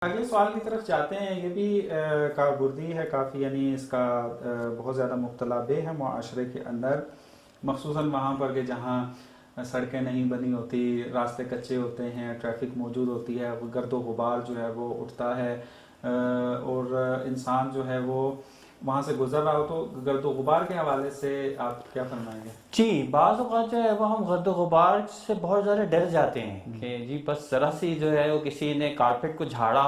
اگلے سوال کی طرف جاتے ہیں. یہ بھی کارکردگی ہے کافی، یعنی اس کا بہت زیادہ مبتلا بے ہے معاشرے کے اندر، مخصوصاً وہاں پر کہ جہاں سڑکیں نہیں بنی ہوتی، راستے کچے ہوتے ہیں، ٹریفک موجود ہوتی ہے، گرد و غبار جو ہے وہ اٹھتا ہے، اور انسان جو ہے وہ وہاں سے گزر رہا ہو. تو گرد و غبار کے حوالے سے آپ کیا فرمائیں گے؟ جی، بعض اوقات جو ہے وہ ہم گرد و غبار سے بہت زیادہ ڈر جاتے ہیں کہ جی بس ذرا سی جو ہے وہ کسی نے کارپیٹ کو جھاڑا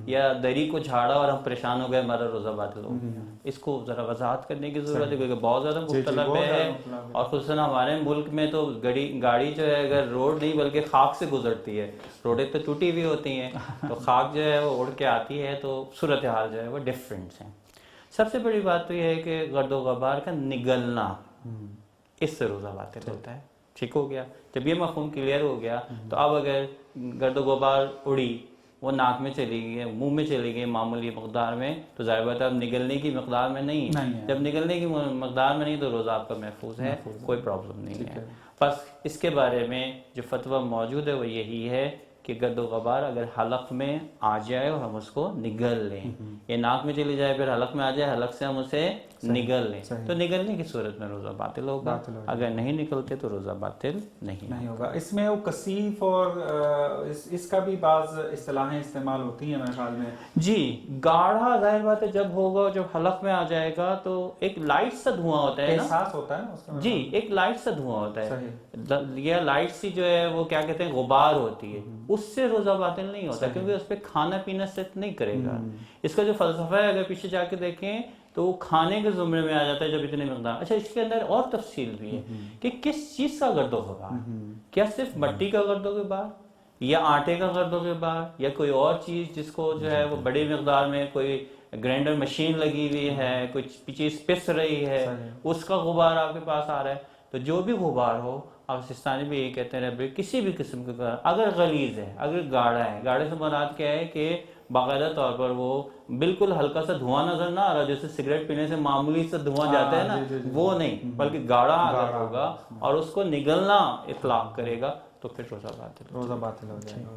یا دری کو جھاڑا اور ہم پریشان ہو گئے، ہمارا روزہ باطل ہو گیا. اس کو ذرا وضاحت کرنے کی ضرورت ہے، کیونکہ بہت زیادہ مبتلا بے ہے. اور خصوصاً ہمارے ملک میں تو گاڑی جو ہے اگر روڈ نہیں بلکہ خاک سے گزرتی ہے. روڈیں تو ٹوٹی ہوئی ہوتی ہیں، تو خاک جو ہے وہ اڑ کے آتی ہے، تو صورتحال جو ہے وہ ڈفرینٹ ہیں. سب سے بڑی بات تو یہ ہے کہ گرد و غبار کا نگلنا، اس سے روزہ باطل ہوتا ہے. ٹھیک ہو گیا؟ جب یہ مفہوم کلیئر ہو گیا تو اب اگر گرد و غبار اڑی، وہ ناک میں چلی گئی، منہ میں چلی گئی معمولی مقدار میں، تو ظاہر بات ہے اب نگلنے کی مقدار میں نہیں ہے. جب نگلنے کی مقدار میں نہیں تو روزہ آپ کا محفوظ ہے، کوئی پرابلم نہیں ہے. بس اس کے بارے میں جو فتویٰ موجود ہے وہ یہی ہے کہ گرد و غبار اگر حلق میں آ جائے اور ہم اس کو نگل لیں، یہ ناک میں چلی جائے پھر حلق میں آ جائے، حلق سے ہم اسے نگل لیں، تو نگلنے کی صورت میں روزہ باطل ہوگا. اگر نہیں نکلتے تو روزہ باطل نہیں ہوگا. اس میں وہ کثیف اور اس کا بھی بعض اصطلاحیں استعمال ہوتی ہیں میرے خیال میں. جی، گاڑھا ظاہر بات ہے جب ہوگا، جب حلق میں آ جائے گا تو ایک لائٹ سا دھواں ہوتا ہے نا، احساس ہوتا ہے نا اس کا. جی، ایک لائٹ سا دھواں ہوتا ہے. یہ لائٹ سی جو ہے وہ کیا کہتے ہیں غبار ہوتی ہے، اس سے روزہ باطل نہیں ہوتا، کیونکہ اس پہ کھانا پینا سیٹ نہیں کرے گا. اس کا جو فلسفہ ہے اگر پیچھے جا کے دیکھیں تو وہ کھانے کے زمرے میں آ جاتا ہے جب اتنے مقدار. اچھا، اس کے اندر اور تفصیل بھی ہے کہ کس چیز کا گرد و غبار، کیا صرف مٹی کا گرد و غبار یا آٹے کا گرد و غبار یا کوئی اور چیز جس کو جو ہے وہ بڑی مقدار میں کوئی گرائنڈر مشین لگی ہوئی ہے، کوئی چیز پس رہی ہے، اس کا غبار آپ کے پاس آ رہا ہے. تو جو بھی غبار ہو، آپ سستانی بھی یہی کہتے ہیں کسی بھی قسم کا غبار، اگر غلیظ ہے، اگر گاڑھا ہے، گاڑھے سے مراد کیا ہے کہ باقاعدہ طور پر وہ بالکل ہلکا سا دھواں نظر نہ آ رہا، جیسے سگریٹ پینے سے معمولی سا دھواں جاتا ہے نا، وہ نہیں، بلکہ گاڑھا اگر ہوگا اور اس کو نگلنا اطلاق کرے گا تو پھر روزہ باطل ہو جائے گا.